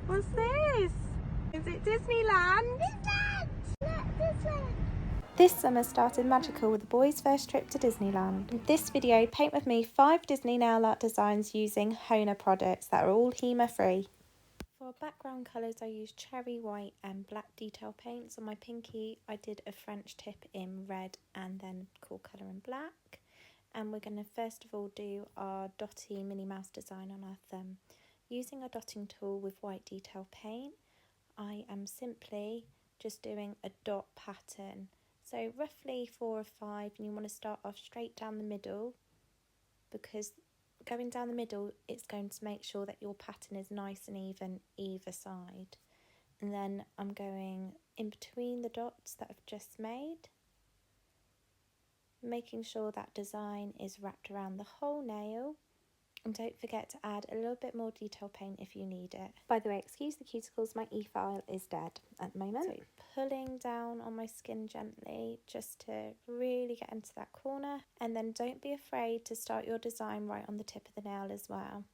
What's this? Is it Disneyland? Disneyland! This summer started magical with the boys' first trip to Disneyland. In this video, paint with me 5 Disney nail art designs using HONA products that are all Hema free. For background colours, I used cherry white and black detail paints. On my pinky, I did a French tip in red and then cool colour in black. And we're going to first of all do our dotty Minnie Mouse design on our thumb. Using a dotting tool with white detail paint, I am simply just doing a dot pattern. So roughly 4 or 5, and you want to start off straight down the middle, because going down the middle, it's going to make sure that your pattern is nice and even either side. And then I'm going in between the dots that I've just made, making sure that design is wrapped around the whole nail. And don't forget to add a little bit more detail paint if you need it. By the way, excuse the cuticles, my e-file is dead at the moment. So pulling down on my skin gently just to really get into that corner. And then don't be afraid to start your design right on the tip of the nail as well.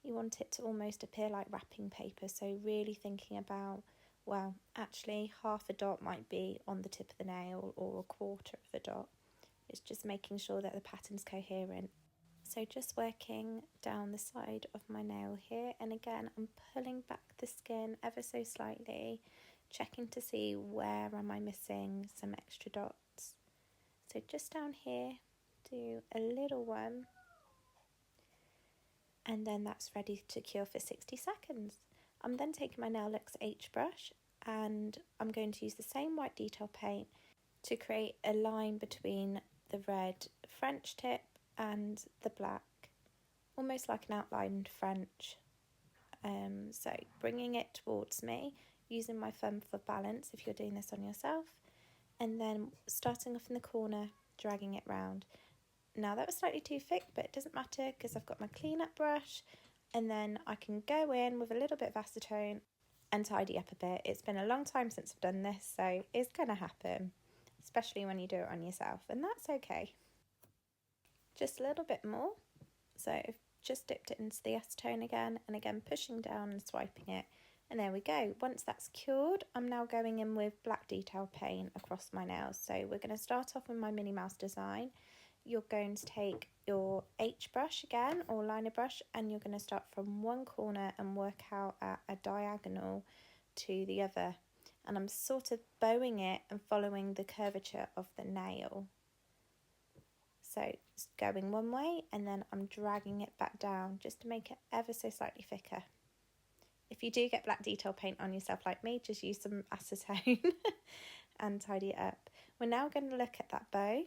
You want it to almost appear like wrapping paper, so really thinking about, well, actually half a dot might be on the tip of the nail or a quarter of a dot. It's just making sure that the pattern's coherent. So just working down the side of my nail here, and again I'm pulling back the skin ever so slightly, checking to see where am I missing some extra dots. So just down here, do a little one, and then that's ready to cure for 60 seconds. I'm then taking my Nail Lux H brush and I'm going to use the same white detail paint to create a line between the red French tip and the black, almost like an outlined French. So bringing it towards me, using my thumb for balance if you're doing this on yourself, and then starting off in the corner, dragging it round. Now that was slightly too thick, but it doesn't matter because I've got my cleanup brush, and then I can go in with a little bit of acetone and tidy up a bit. It's been a long time since I've done this, so it's going to happen, especially when you do it on yourself, and that's okay. Just a little bit more. So I've just dipped it into the acetone again, and again pushing down and swiping it, and there we go. Once that's cured, I'm now going in with black detail paint across my nails. So we're going to start off with my Minnie Mouse design. You're going to take your H brush again, or liner brush, and you're going to start from one corner and work out at a diagonal to the other. And I'm sort of bowing it and following the curvature of the nail. So it's going one way, and then I'm dragging it back down just to make it ever so slightly thicker. If you do get black detail paint on yourself like me, just use some acetone and tidy it up. We're now going to look at that bow,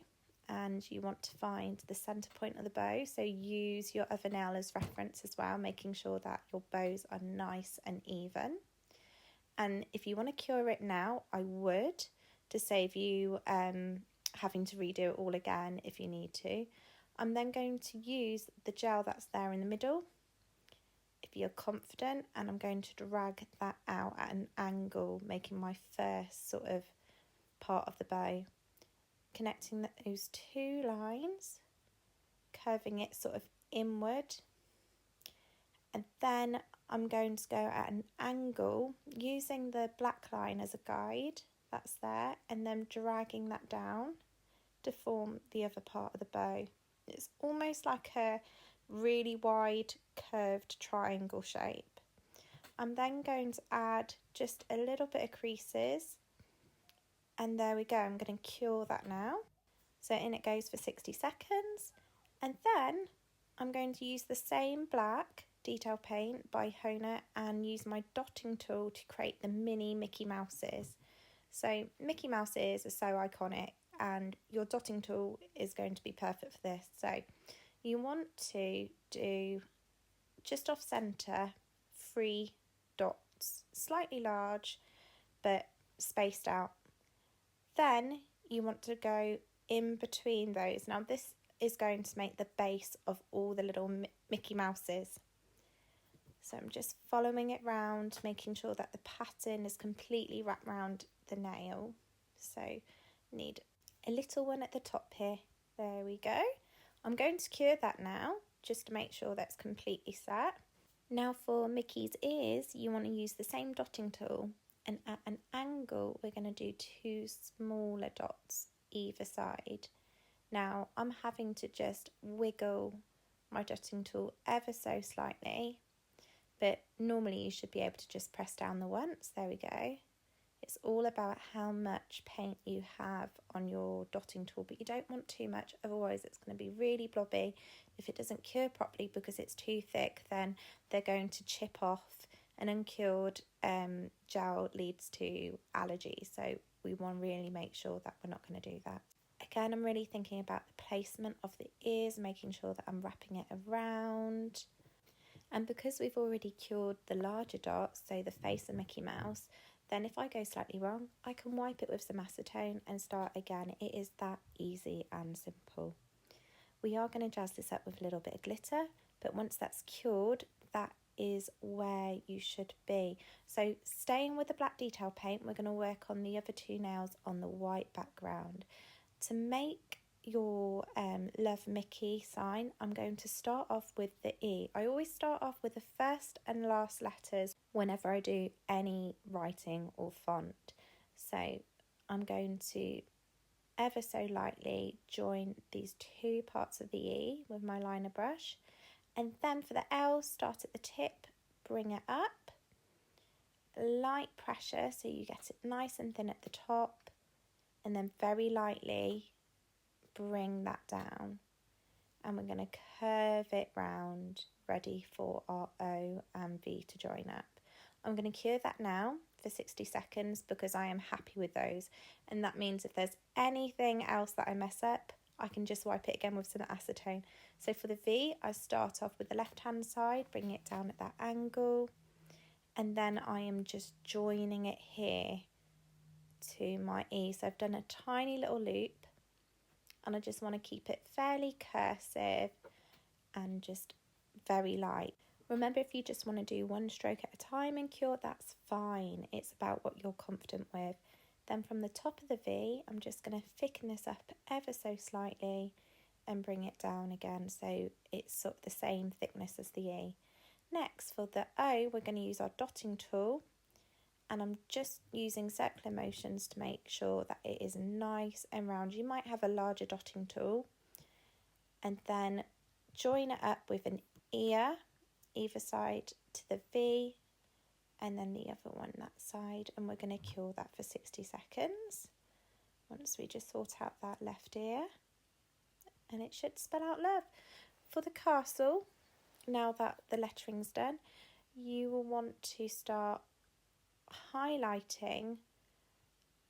and you want to find the centre point of the bow. So use your other nail as reference as well, making sure that your bows are nice and even. And if you want to cure it now, I would, to save you having to redo it all again if you need to. I'm then going to use the gel that's there in the middle, if you're confident, and I'm going to drag that out at an angle, making my first sort of part of the bow, connecting those 2 lines, curving it sort of inward, and then I'm going to go at an angle using the black line as a guide that's there, and then dragging that down to form the other part of the bow. It's almost like a really wide curved triangle shape. I'm then going to add just a little bit of creases, and there we go. I'm going to cure that now. So in it goes for 60 seconds, and then I'm going to use the same black detail paint by HONA and use my dotting tool to create the mini Mickey Mouses. So Mickey Mouse ears are so iconic, and your dotting tool is going to be perfect for this. So you want to do just off centre 3 dots, slightly large but spaced out. Then you want to go in between those. Now this is going to make the base of all the little Mickey Mouses. So I'm just following it round, making sure that the pattern is completely wrapped around the nail. So need a little one at the top here. There we go. I'm going to cure that now, just to make sure that's completely set. Now for Mickey's ears, you want to use the same dotting tool, and at an angle we're going to do 2 smaller dots either side. Now I'm having to just wiggle my dotting tool ever so slightly, but normally you should be able to just press down the once. There we go. It's all about how much paint you have on your dotting tool, but you don't want too much, otherwise it's going to be really blobby. If it doesn't cure properly because it's too thick, then they're going to chip off, and uncured gel leads to allergies. So we want to really make sure that we're not going to do that. Again, I'm really thinking about the placement of the ears, making sure that I'm wrapping it around. And because we've already cured the larger dots, so the face of Mickey Mouse, then if I go slightly wrong, I can wipe it with some acetone and start again. It is that easy and simple. We are going to jazz this up with a little bit of glitter, but once that's cured, that is where you should be. So staying with the black detail paint, we're going to work on the other 2 nails on the white background. To make your Love Mickey sign, I'm going to start off with the E. I always start off with the first and last letters whenever I do any writing or font. So I'm going to ever so lightly join these 2 parts of the E with my liner brush, and then for the L, start at the tip, bring it up, light pressure so you get it nice and thin at the top, and then very lightly bring that down, and we're going to curve it round, ready for our O and V to join up. I'm going to cure that now for 60 seconds because I am happy with those, and that means if there's anything else that I mess up, I can just wipe it again with some acetone. So for the V, I start off with the left hand side, bring it down at that angle, and then I am just joining it here to my E. So I've done a tiny little loop, and I just want to keep it fairly cursive and just very light. Remember, if you just want to do 1 stroke at a time and cure, that's fine. It's about what you're confident with. Then from the top of the V, I'm just going to thicken this up ever so slightly and bring it down again so it's sort of the same thickness as the E. Next, for the O, we're going to use our dotting tool, and I'm just using circular motions to make sure that it is nice and round. You might have a larger dotting tool, and then join it up with an ear either side to the V, and then the other one that side, and we're going to cure that for 60 seconds once we just sort out that left ear, and it should spell out love. For the castle, now that the lettering's done, you will want to start highlighting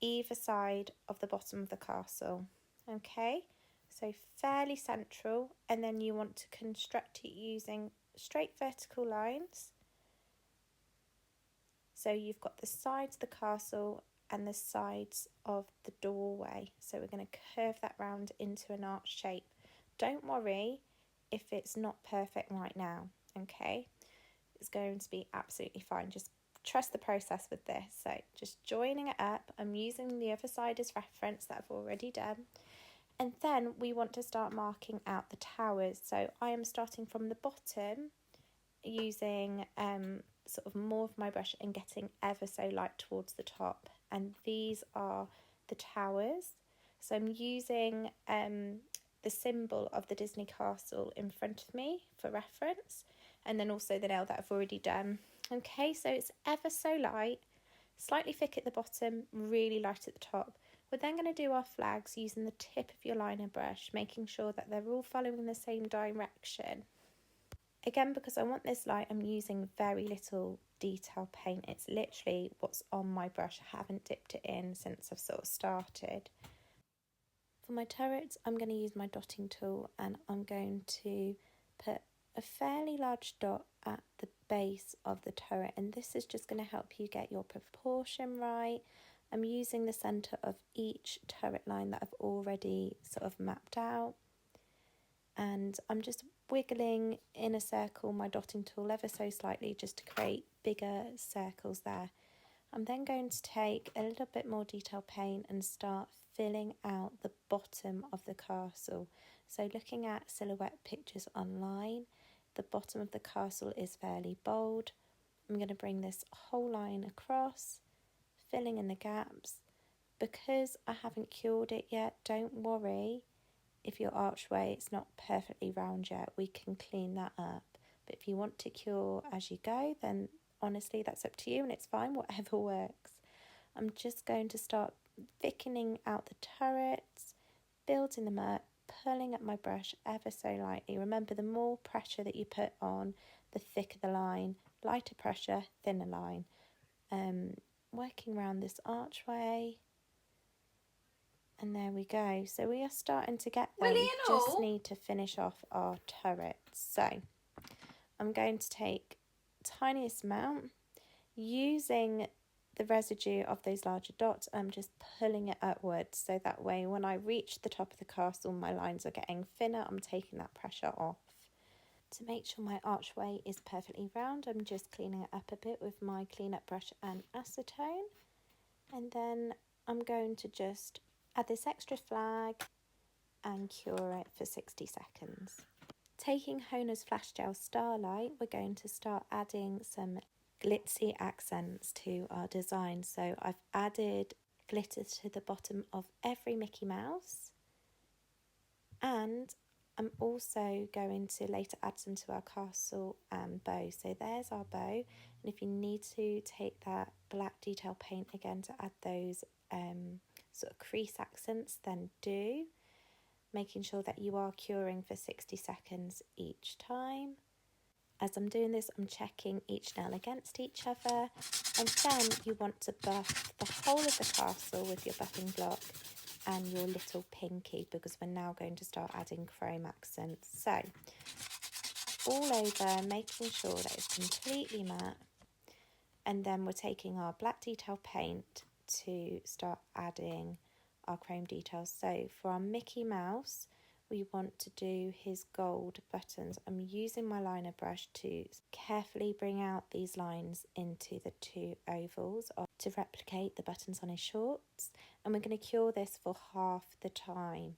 either side of the bottom of the castle. Okay, so fairly central, and then you want to construct it using straight vertical lines. So you've got the sides of the castle and the sides of the doorway, so we're going to curve that round into an arch shape. Don't worry if it's not perfect right now, okay? It's going to be absolutely fine. Just trust the process with this. So just joining it up. I'm using the other side as reference that I've already done. And then we want to start marking out the towers. So I am starting from the bottom using sort of more of my brush and getting ever so light towards the top. And these are the towers. So I'm using the symbol of the Disney castle in front of me for reference, and then also the nail that I've already done. Okay, so it's ever so light, slightly thick at the bottom, really light at the top. We're then going to do our flags using the tip of your liner brush, making sure that they're all following the same direction. Again, because I want this light, I'm using very little detail paint. It's literally what's on my brush. I haven't dipped it in since I've sort of started. For my turrets, I'm going to use my dotting tool, and I'm going to put a fairly large dot at the base of the turret, and this is just going to help you get your proportion right. I'm using the centre of each turret line that I've already sort of mapped out, and I'm just wiggling in a circle my dotting tool ever so slightly just to create bigger circles there. I'm then going to take a little bit more detail paint and start filling out the bottom of the castle. So looking at silhouette pictures online, the bottom of the castle is fairly bold. I'm going to bring this whole line across, filling in the gaps. Because I haven't cured it yet, don't worry if your archway is not perfectly round yet. We can clean that up. But if you want to cure as you go, then honestly that's up to you and it's fine, whatever works. I'm just going to start thickening out the turrets, building them up, pulling up my brush ever so lightly. Remember, the more pressure that you put on, the thicker the line. Lighter pressure, thinner line. Working around this archway. And there we go. So we are starting to get there. We just need to finish off our turrets. So I'm going to take tiniest amount, using the residue of those larger dots. I'm just pulling it upwards, so that way when I reach the top of the castle, my lines are getting thinner. I'm taking that pressure off. To make sure my archway is perfectly round, I'm just cleaning it up a bit with my cleanup brush and acetone. And then I'm going to just add this extra flag and cure it for 60 seconds. Taking HONA's Flash Gel Starlight, we're going to start adding some glitzy accents to our design. So I've added glitter to the bottom of every Mickey Mouse, and I'm also going to later add some to our castle and bow. So there's our bow, and if you need to take that black detail paint again to add those sort of crease accents, then do. Making sure that you are curing for 60 seconds each time. As I'm doing this, I'm checking each nail against each other, and then you want to buff the whole of the castle with your buffing block and your little pinky, because we're now going to start adding chrome accents. So all over, making sure that it's completely matte, and then we're taking our black detail paint to start adding our chrome details. So for our Mickey Mouse, we want to do his gold buttons. I'm using my liner brush to carefully bring out these lines into the two ovals to replicate the buttons on his shorts, and we're going to cure this for half the time.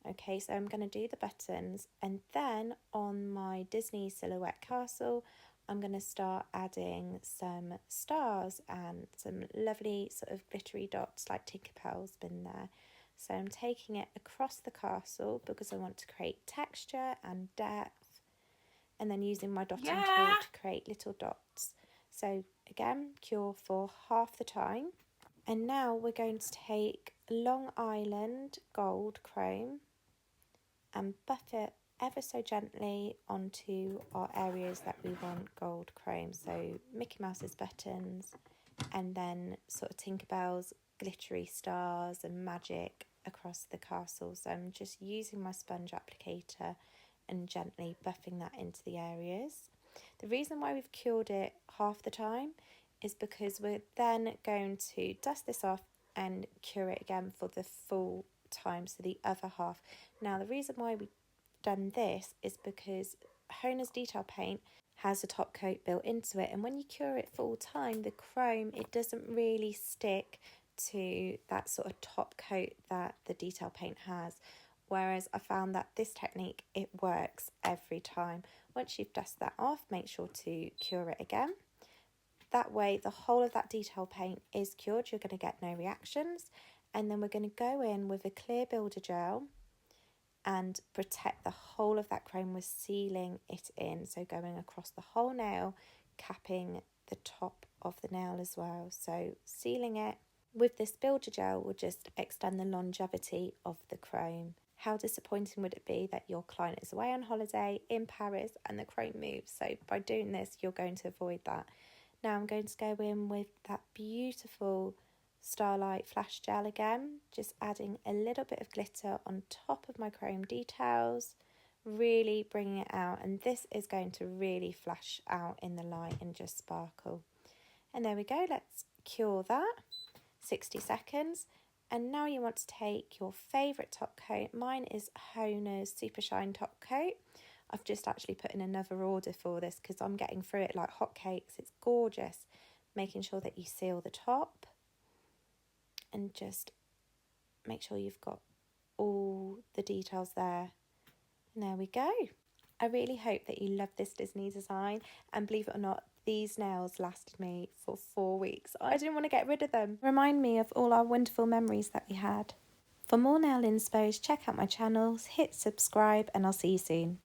Okay, so I'm going to do the buttons, and then on my Disney silhouette castle, I'm going to start adding some stars and some lovely sort of glittery dots like Tinkerbell's been there. So I'm taking it across the castle because I want to create texture and depth, and then using my dotting tool to create little dots. So again, cure for half the time. And now we're going to take Long Island Gold Chrome and buff it ever so gently onto our areas that we want gold chrome. So Mickey Mouse's buttons, and then sort of Tinkerbell's glittery stars and magic across the castle. So I'm just using my sponge applicator and gently buffing that into the areas. The reason why we've cured it half the time is because we're then going to dust this off and cure it again for the full time, so the other half. Now the reason why we've done this is because HONA's detail paint has a top coat built into it, and when you cure it full time, the chrome, it doesn't really stick to that sort of top coat that the detail paint has, whereas I found that this technique, it works every time. Once you've dusted that off, make sure to cure it again. That way the whole of that detail paint is cured, you're going to get no reactions, and then we're going to go in with a clear builder gel and protect the whole of that chrome with sealing it in, so going across the whole nail, capping the top of the nail as well. So sealing it with this builder gel will just extend the longevity of the chrome. How disappointing would it be that your client is away on holiday in Paris and the chrome moves? So by doing this, you're going to avoid that. Now I'm going to go in with that beautiful Starlight Flash Gel again, just adding a little bit of glitter on top of my chrome details, really bringing it out, and this is going to really flash out in the light and just sparkle. And there we go, let's cure that, 60 seconds. And now you want to take your favourite top coat. Mine is HONA's Super Shine Top Coat. I've just actually put in another order for this because I'm getting through it like hotcakes. It's gorgeous. Making sure that you seal the top and just make sure you've got all the details there. And there we go. I really hope that you love this Disney design, and believe it or not, these nails lasted me for 4 weeks. I didn't want to get rid of them. Remind me of all our wonderful memories that we had. For more nail inspos, check out my channels, hit subscribe, and I'll see you soon.